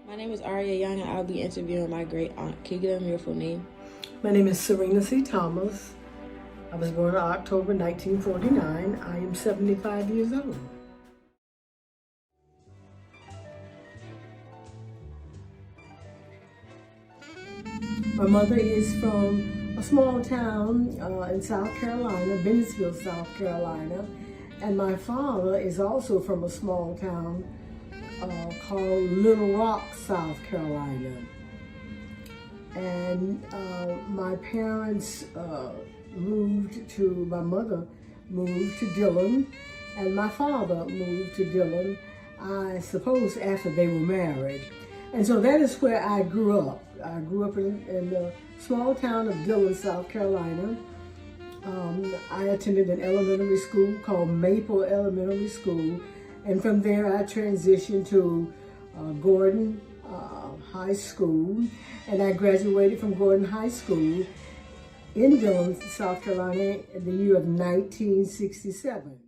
My name is Aria Young, and I'll be interviewing my great aunt. Can you give them your full name? My name is Serena C. Thomas. I was born in October 1949. I am 75 years old. My mother is from a small town in South Carolina, Bennesville, South Carolina. And my father is also from a small town called Little Rock, South Carolina. And my parents my mother moved to Dillon, and my father moved to Dillon, I suppose after they were married. And so that is where I grew up. I grew up in the small town of Dillon, South Carolina. I attended an elementary school called Maple Elementary School, and from there I transitioned to Gordon High School, and I graduated from Gordon High School in Dillon, South Carolina in the year of 1967.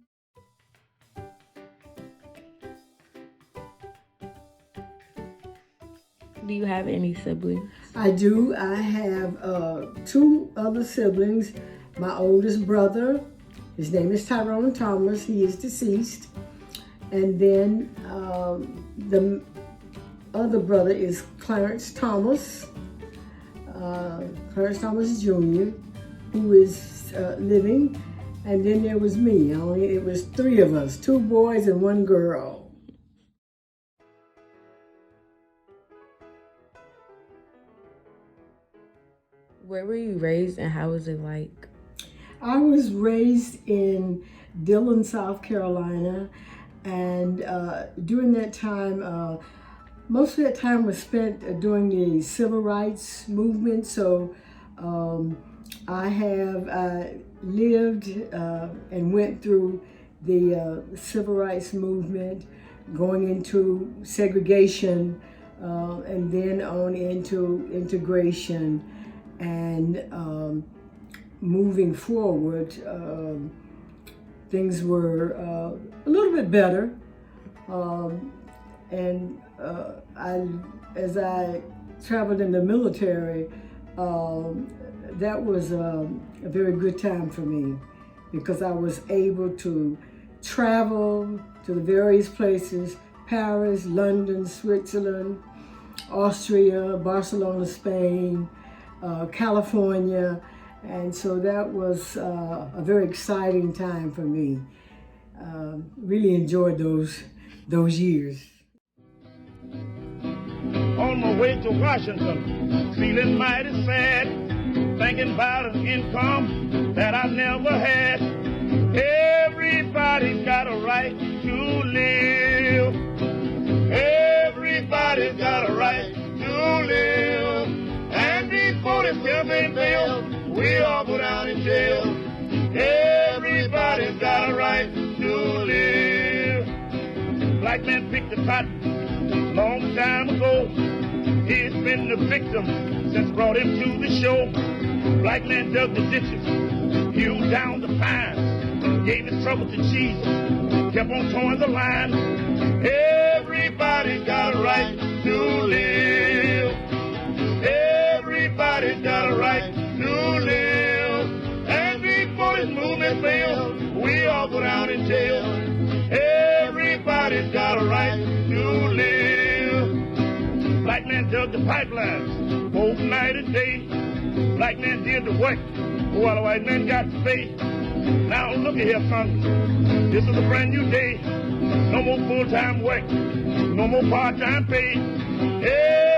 Do you have any siblings? I do. I have two other siblings. My oldest brother, his name is Tyrone Thomas. He is deceased. And then the other brother is Clarence Thomas, Clarence Thomas Jr., who is living. And then there was me. It was three of us, two boys and one girl. Where were you raised and how was it like? I was raised in Dillon, South Carolina, and during that time, most of that time was spent during the civil rights movement. So I have lived and went through the civil rights movement, going into segregation, and then on into integration, and moving forward, things were a little bit better. As I traveled in the military, that was a very good time for me because I was able to travel to the various places: Paris, London, Switzerland, Austria, Barcelona, Spain, California. And so that was a very exciting time for me. Really enjoyed those years. On my way to Washington, feeling mighty sad, thinking about an income that I never had. Everybody's got a right to live. Everybody's got a right to live. And before this campaign fails, we all go down in jail. Everybody's got a right to live. Black man picked the cotton long time ago. He's been the victim since brought him to the show. Black man dug the ditches, hewed down the pines, gave his trouble to Jesus, kept on towing the line. Everybody's got a right to live. Everybody's got a right to live. And before this movement fails, we all go down in jail. Everybody's got a right to live. Black man dug the pipelines both night and day. Black man did the work while the white man got the pay. Now look at here, son. This is a brand new day. No more full-time work. No more part-time pay.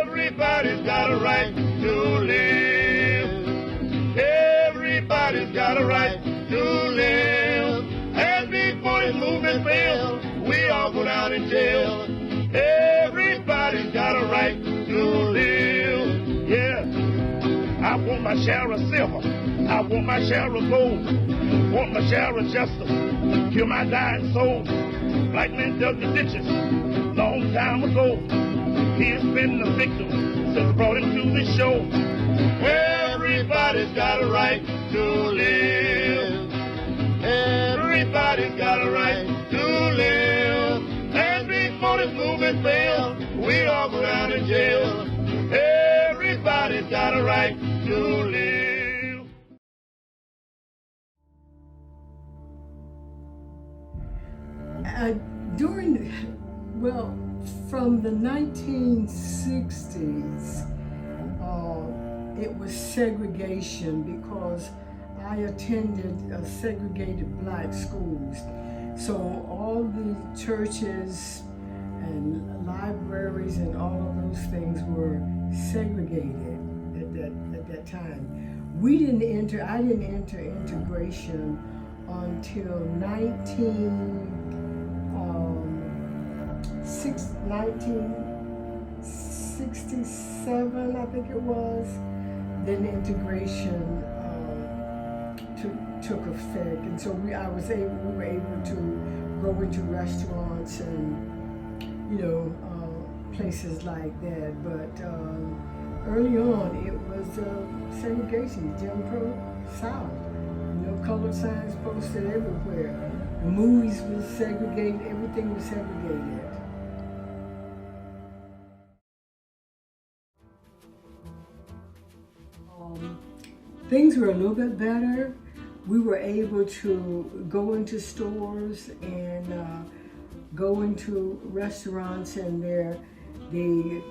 Everybody's got a right to live. Everybody's got a right to live. And before this movement fails, we all go down in jail. Everybody's got a right to live. Yeah. I want my share of silver. I want my share of gold. Want my share of justice. Kill my dying soul. Black men dug the ditches long time ago. He's been the victim since brought him to this show. Everybody's got a right to live. Everybody's got a right to live. And before this movement fails, we all go down in jail. Everybody's got a right to live. From the 1960s, it was segregation because I attended segregated black schools. So all the churches and libraries and all of those things were segregated at that time. I didn't enter integration until 1967, I think it was. Then integration took effect, and so we were able to go into restaurants and places like that. But early on, it was segregation, Jim Crow South. Colored signs posted everywhere. The movies were segregated. Everything was segregated. Things were a little bit better. We were able to go into stores and go into restaurants, and the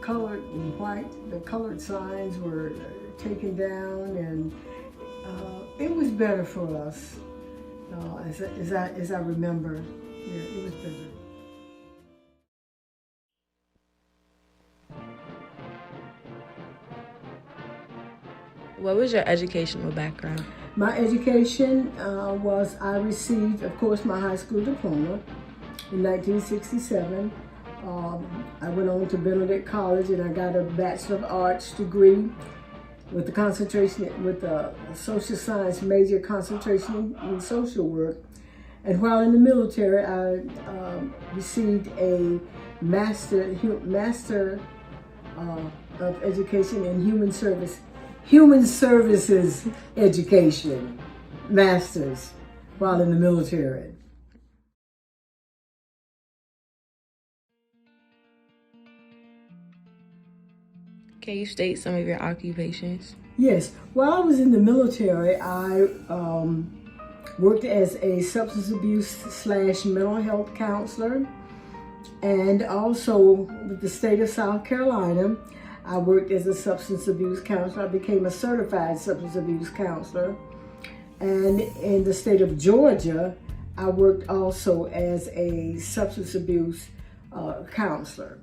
colored and white, the colored signs were taken down, and it was better for us. As I remember, yeah, it was better. What was your educational background? My education I received, of course, my high school diploma in 1967. I went on to Benedict College and I got a Bachelor of Arts degree with a social science major, concentration in social work. And while in the military, I received a master of education in human services education, masters, while in the military. Can you state some of your occupations? Yes. While I was in the military, I worked as a substance abuse / mental health counselor, and also with the state of South Carolina, I worked as a substance abuse counselor. I became a certified substance abuse counselor. And in the state of Georgia, I worked also as a substance abuse counselor.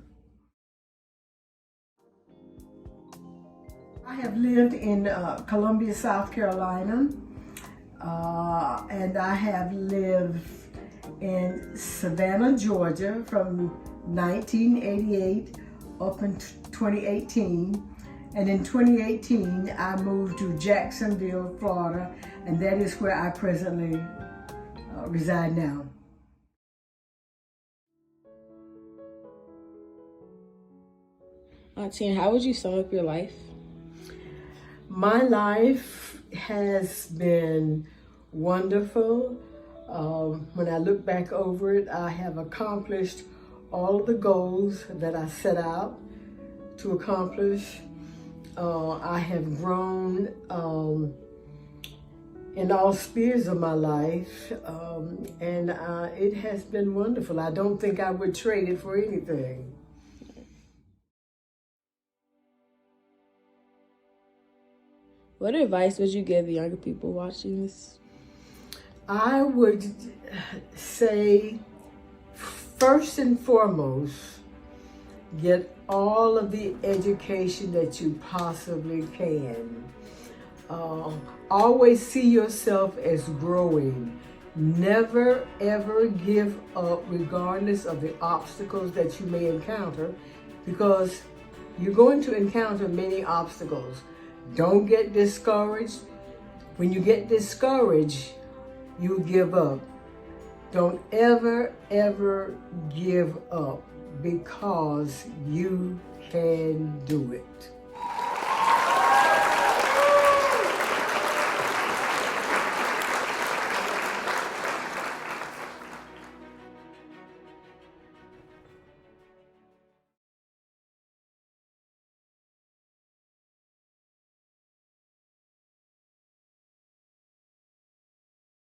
I have lived in Columbia, South Carolina, and I have lived in Savannah, Georgia from 1988 up until 2018. And in 2018, I moved to Jacksonville, Florida, and that is where I presently reside now. Auntie, how would you sum up your life? My life has been wonderful. When I look back over it, I have accomplished all of the goals that I set out to accomplish. I have grown in all spheres of my life, and it has been wonderful. I don't think I would trade it for anything. What advice would you give the younger people watching this? I would say, first and foremost, get all of the education that you possibly can. Always see yourself as growing. Never, ever give up regardless of the obstacles that you may encounter, because you're going to encounter many obstacles. Don't get discouraged. When you get discouraged, you give up. Don't ever, ever give up, because you can do it.